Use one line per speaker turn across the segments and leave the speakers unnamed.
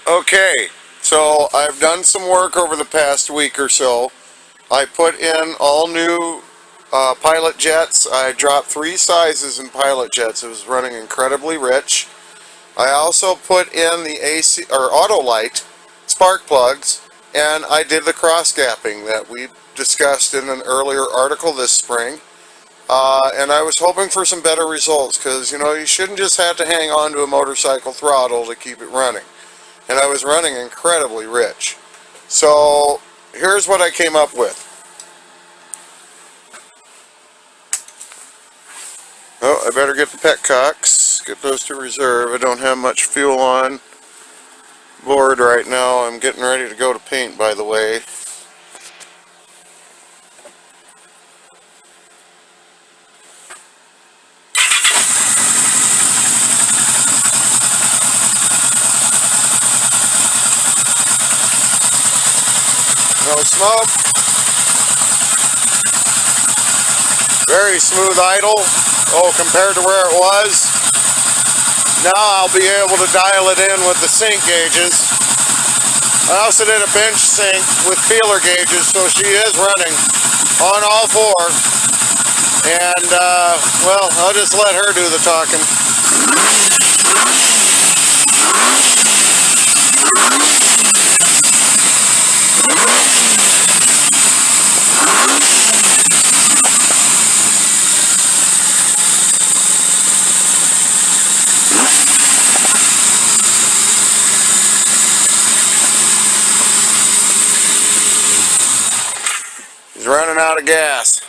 Okay, so I've done some work over the past week or so. I put in all new pilot jets. I dropped 3 sizes in pilot jets. It was running incredibly rich. I also put in the AC or auto light spark plugs, and I did the cross gapping that we discussed in an earlier article this spring. And I was hoping for some better results, because you shouldn't just have to hang on to a motorcycle throttle to keep it running. And I was running incredibly rich. So here's what I came up with. Oh, I better get the petcocks, get those to reserve. I don't have much fuel on board right now. I'm getting ready to go to paint, by the way. No smoke. Very smooth idle. Oh, compared to where it was. Now I'll be able to dial it in with the sync gauges. I also did a bench sync with feeler gauges, so she is running on all 4. And, well, I'll just let her do the talking. Running out of gas.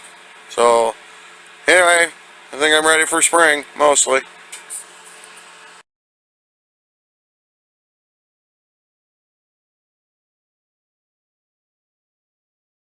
So anyway, I think I'm ready for spring, mostly.